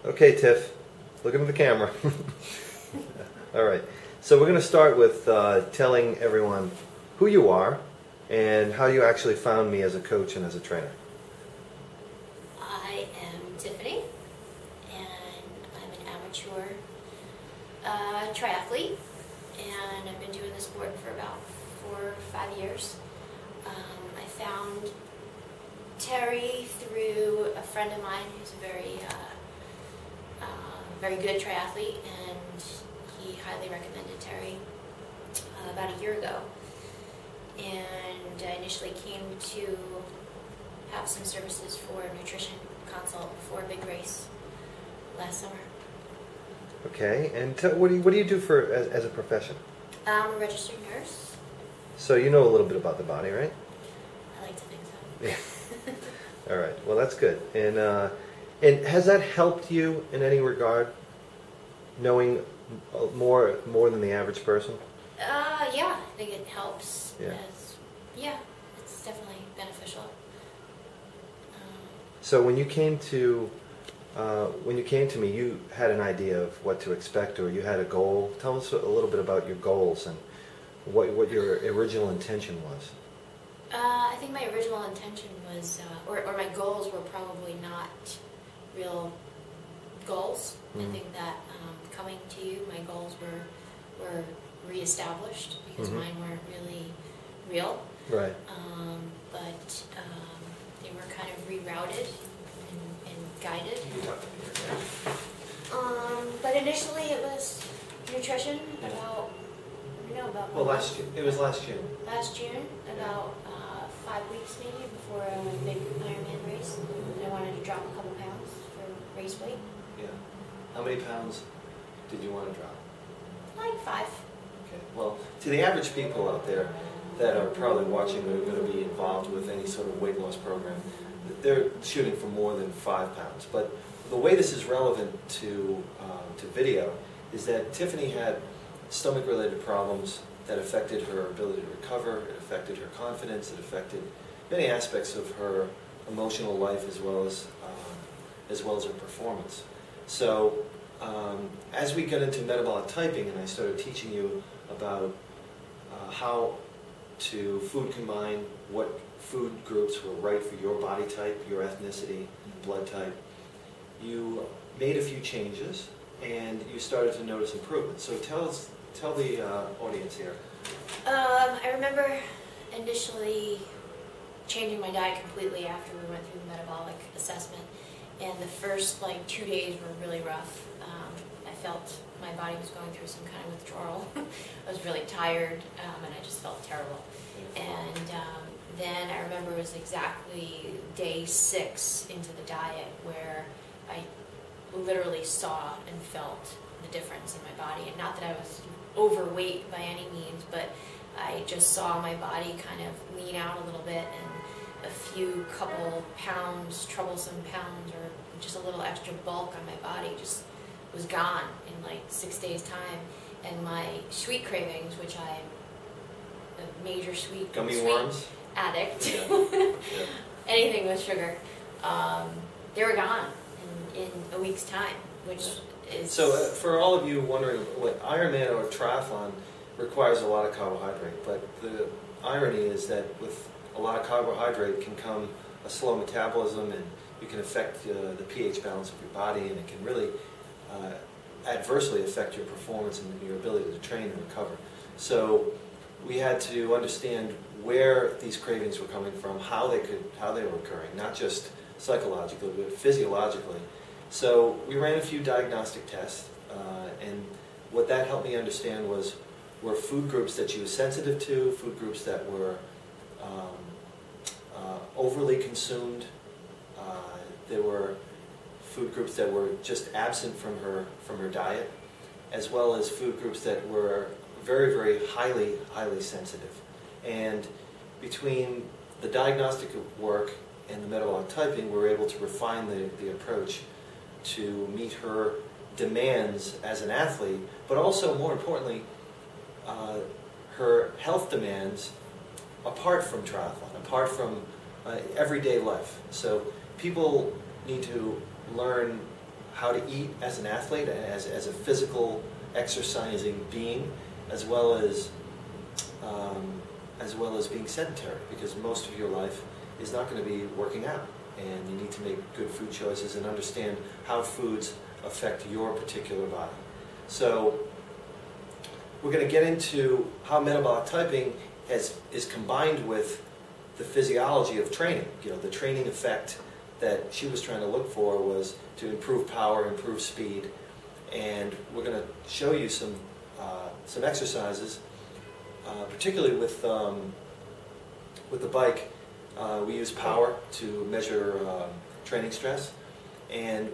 Okay, Tiff, looking at the camera. All right. So we're going to start with telling everyone who you are and how you actually found me as a coach and as a trainer. I am Tiffany, and I'm an amateur triathlete, and I've been doing this sport for about 4 or 5 years. I found Terry through a friend of mine who's a very good triathlete, and he highly recommended Terry about a year ago. And I initially came to have some services for a nutrition consult before a big race last summer. Okay, and what do you do for as a profession? I'm a registered nurse. So you know a little bit about the body, right? I like to think so. Yeah. All right. Well, that's good. And has that helped you in any regard, knowing more than the average person? Yeah, I think it helps. Yeah. Yeah, it's definitely beneficial. So when you came to me, you had an idea of what to expect, or you had a goal. Tell us a little bit about your goals and what your original intention was. I think my original intention was, or my goals were probably not real goals. I think that coming to you, my goals were reestablished because mine weren't really real. Right. But they were kind of rerouted and guided. But initially it was nutrition, about it was last June. last June, about 5 weeks maybe before a big Ironman race. And I wanted to drop a couple pounds for race weight. Yeah. How many pounds did you want to drop? Like 5. Okay. Well, to the average people out there that are probably watching that are going to be involved with any sort of weight loss program, they're shooting for more than 5 pounds. But the way this is relevant to video is that Tiffany had stomach-related problems that affected her ability to recover. It affected her confidence. It affected many aspects of her emotional life as well as her performance. So as we got into metabolic typing and I started teaching you about how to food combine, what food groups were right for your body type, your ethnicity, blood type, you made a few changes and you started to notice improvements. So tell the audience here. I remember initially changing my diet completely after we went through the metabolic assessment, and the first 2 days were really rough. I felt my body was going through some kind of withdrawal. I was really tired, and I just felt terrible. And then I remember it was exactly day 6 into the diet where I literally saw and felt the difference in my body. And not that I was overweight by any means, but I just saw my body kind of lean out a little bit, and a few couple pounds, troublesome pounds, or just a little extra bulk on my body just was gone in 6 days' time. And my sweet cravings, which I'm a major sweet worms addict, yeah. anything with sugar, they were gone in a week's time, which is... So for all of you wondering, what Ironman or triathlon requires a lot of carbohydrate, but the irony is that with a lot of carbohydrate can come a slow metabolism, and you can affect the pH balance of your body, and it can really adversely affect your performance and your ability to train and recover. So we had to understand where these cravings were coming from, how they were occurring, not just psychologically, but physiologically. So we ran a few diagnostic tests, and what that helped me understand were food groups that you were sensitive to, food groups that were overly consumed. There were food groups that were just absent from her diet, as well as food groups that were very, very highly sensitive. And between the diagnostic work and the metabolic typing, we were able to refine the approach to meet her demands as an athlete, but also, more importantly, her health demands apart from triathlon, apart from everyday life. So people need to learn how to eat as an athlete, as a physical exercising being, as well as being sedentary, because most of your life is not going to be working out, and you need to make good food choices and understand how foods affect your particular body. So we're going to get into how metabolic typing is combined with the physiology of training. You know, the training effect that she was trying to look for was to improve power, improve speed, and we're going to show you some exercises, particularly with the bike. We use power to measure training stress, and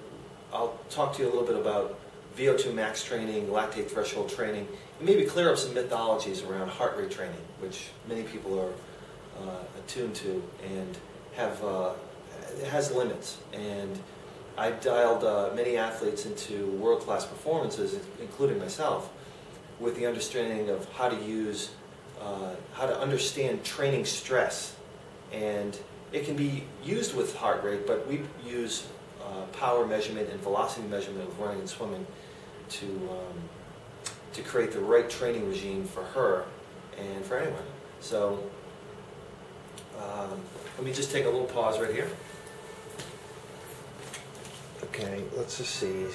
I'll talk to you a little bit about VO2 max training, lactate threshold training, and maybe clear up some mythologies around heart rate training, which many people are attuned to and it has limits. And I've dialed many athletes into world-class performances, including myself, with the understanding of how to understand training stress. And it can be used with heart rate, but we use power measurement and velocity measurement with running and swimming to create the right training regime for her and for anyone. So let me just take a little pause right here. Okay, let's just see.